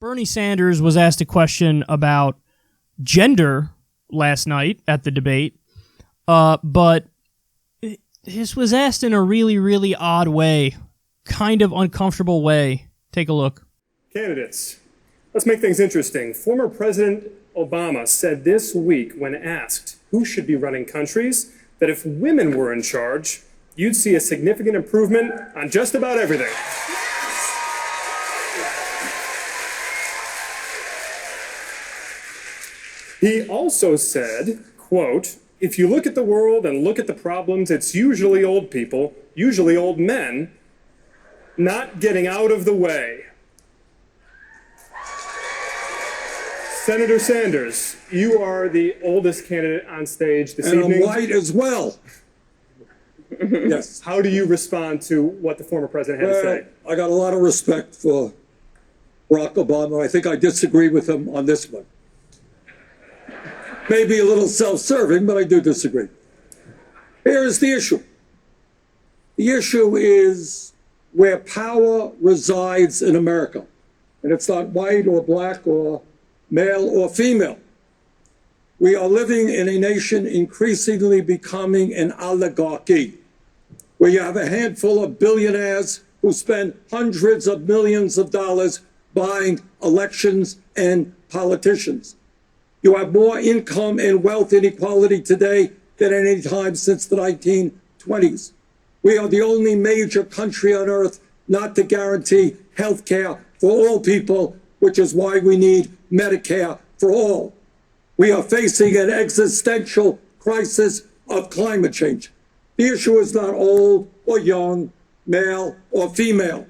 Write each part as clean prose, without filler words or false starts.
Bernie Sanders was asked a question about gender last night at the debate, but this was asked in a really, really odd way, kind of uncomfortable way. Take a look. Candidates, let's make things interesting. Former President Obama said this week when asked who should be running countries that if women were in charge, you'd see a significant improvement on just about everything. He also said, quote, if you look at the world and look at the problems, it's usually old people, usually old men, not getting out of the way. Senator Sanders, you are the oldest candidate on stage this evening. And I'm white as well. Yes. How do you respond to what the former president had to say? I got a lot of respect for Barack Obama. I think I disagree with him on this one. Maybe a little self-serving, but I do disagree. Here's the issue. The issue is where power resides in America. And it's not white or black or male or female. We are living in a nation increasingly becoming an oligarchy, where you have a handful of billionaires who spend hundreds of millions of dollars buying elections and politicians. You have more income and wealth inequality today than at any time since the 1920s. We are the only major country on earth not to guarantee health care for all people, which is why we need Medicare for all. We are facing an existential crisis of climate change. The issue is not old or young, male or female.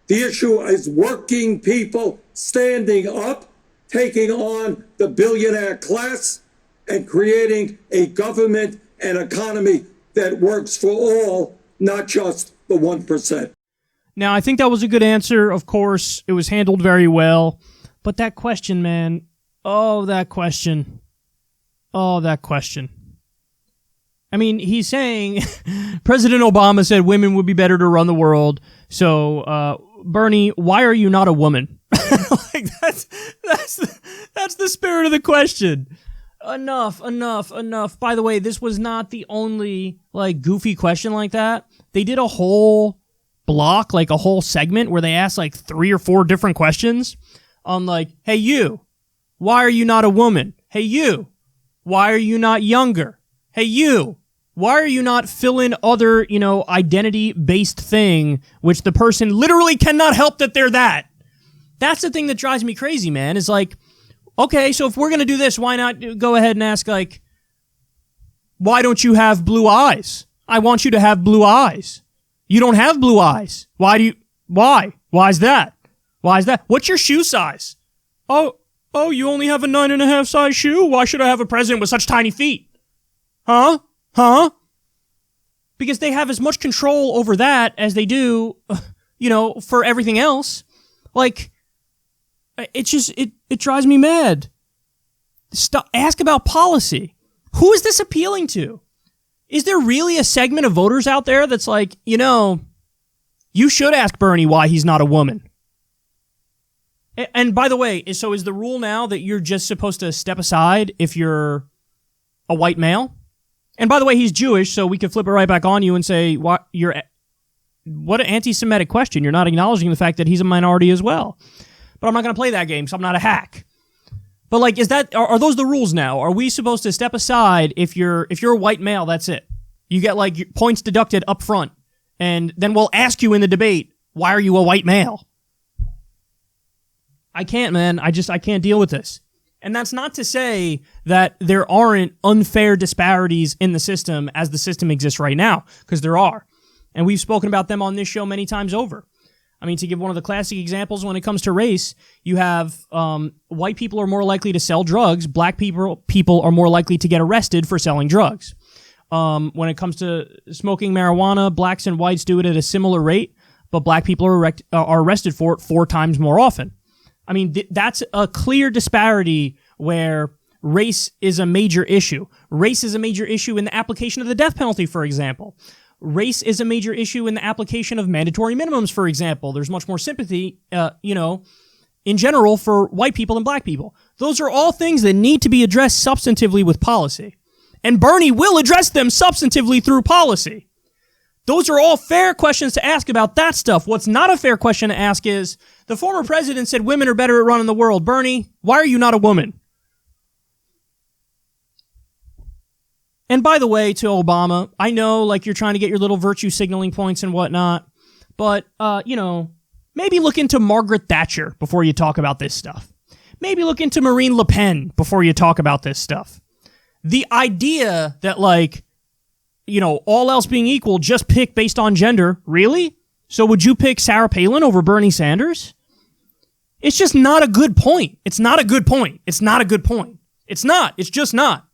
The issue is working people standing up, taking on the billionaire class, and creating a government and economy that works for all, not just the 1%. Now, I think that was a good answer. Of course, it was handled very well. But that question, man, that question. I mean, he's saying President Obama said women would be better to run the world. So, Bernie, why are you not a woman? Like that's the spirit of the question. Enough. By the way, this was not the only goofy question like that. They did a whole block, a whole segment where they asked 3 or 4 different questions on hey you, why are you not a woman? Hey you, why are you not younger? Hey you, why are you not fill in other, identity-based thing, which the person literally cannot help that they're that. That's the thing that drives me crazy, man, is okay, so if we're going to do this, why not go ahead and ask, why don't you have blue eyes? I want you to have blue eyes. You don't have blue eyes. Why? Why is that? What's your shoe size? Oh, you only have a 9.5 size shoe? Why should I have a president with such tiny feet? Huh? Because they have as much control over that as they do, for everything else. It drives me mad. Ask about policy. Who is this appealing to? Is there really a segment of voters out there that's you should ask Bernie why he's not a woman? And by the way, so is the rule now that you're just supposed to step aside if you're a white male? And by the way, he's Jewish, so we could flip it right back on you and say, what an anti-Semitic question. You're not acknowledging the fact that he's a minority as well. But I'm not going to play that game, so I'm not a hack. But are those the rules now? Are we supposed to step aside if you're a white male? That's it. You get points deducted up front, and then we'll ask you in the debate, why are you a white male? I can't, man. I can't deal with this. And that's not to say that there aren't unfair disparities in the system as the system exists right now, because there are. And we've spoken about them on this show many times over. I mean, to give one of the classic examples when it comes to race, you have white people are more likely to sell drugs. Black people are more likely to get arrested for selling drugs. When it comes to smoking marijuana, blacks and whites do it at a similar rate, but black people are arrested for it 4 times more often. I mean, that's a clear disparity where race is a major issue. Race is a major issue in the application of the death penalty, for example. Race is a major issue in the application of mandatory minimums, for example. There's much more sympathy, in general for white people and black people. Those are all things that need to be addressed substantively with policy. And Bernie will address them substantively through policy. Those are all fair questions to ask about that stuff. What's not a fair question to ask is, the former president said women are better at running the world. Bernie, why are you not a woman? And by the way, to Obama, I know like you're trying to get your little virtue signaling points and whatnot, but, maybe look into Margaret Thatcher before you talk about this stuff. Maybe look into Marine Le Pen before you talk about this stuff. The idea that, like, all else being equal, just pick based on gender, really? So would you pick Sarah Palin over Bernie Sanders? It's just not a good point. It's not a good point. It's not a good point. It's not. It's just not.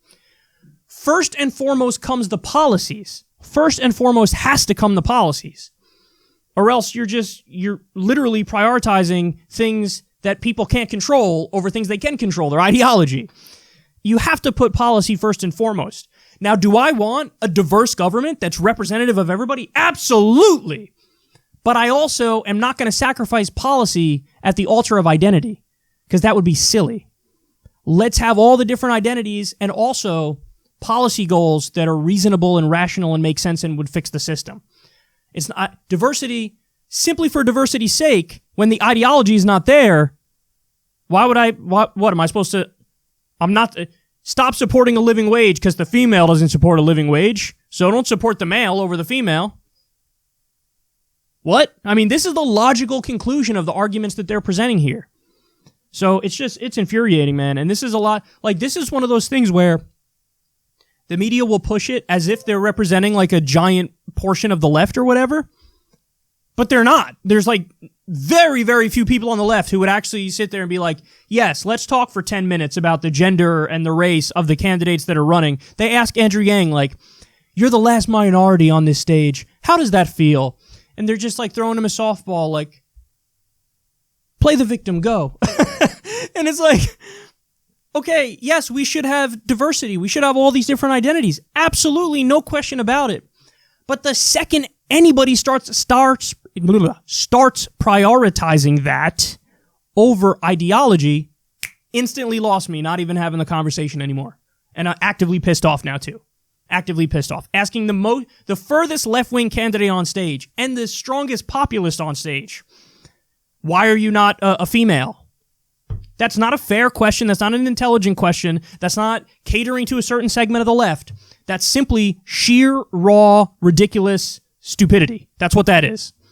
First and foremost comes the policies. First and foremost has to come the policies. Or else you're literally prioritizing things that people can't control over things they can control, their ideology. You have to put policy first and foremost. Now, do I want a diverse government that's representative of everybody? Absolutely. But I also am not going to sacrifice policy at the altar of identity, because that would be silly. Let's have all the different identities and also policy goals that are reasonable and rational and make sense and would fix the system. It's not diversity simply for diversity's sake. When the ideology is not there, why would I? What am I supposed to? I'm not. Stop supporting a living wage because the female doesn't support a living wage. So don't support the male over the female. What? I mean, this is the logical conclusion of the arguments that they're presenting here. So it's infuriating, man. And this is a lot, like, this is one of those things where the media will push it as if they're representing like a giant portion of the left or whatever. But they're not. There's like very, very few people on the left who would actually sit there and be like, yes, let's talk for 10 minutes about the gender and the race of the candidates that are running. They ask Andrew Yang, like, you're the last minority on this stage. How does that feel? And they're just like throwing him a softball, like, play the victim, go. And it's like, okay, yes, we should have diversity. We should have all these different identities. Absolutely, no question about it. But the second anybody starts prioritizing that over ideology, instantly lost me, not even having the conversation anymore. And I'm actively pissed off now, too. Actively pissed off. Asking the furthest left-wing candidate on stage and the strongest populist on stage, why are you not a female? That's not a fair question. That's not an intelligent question. That's not catering to a certain segment of the left. That's simply sheer, raw, ridiculous stupidity. That's what that is.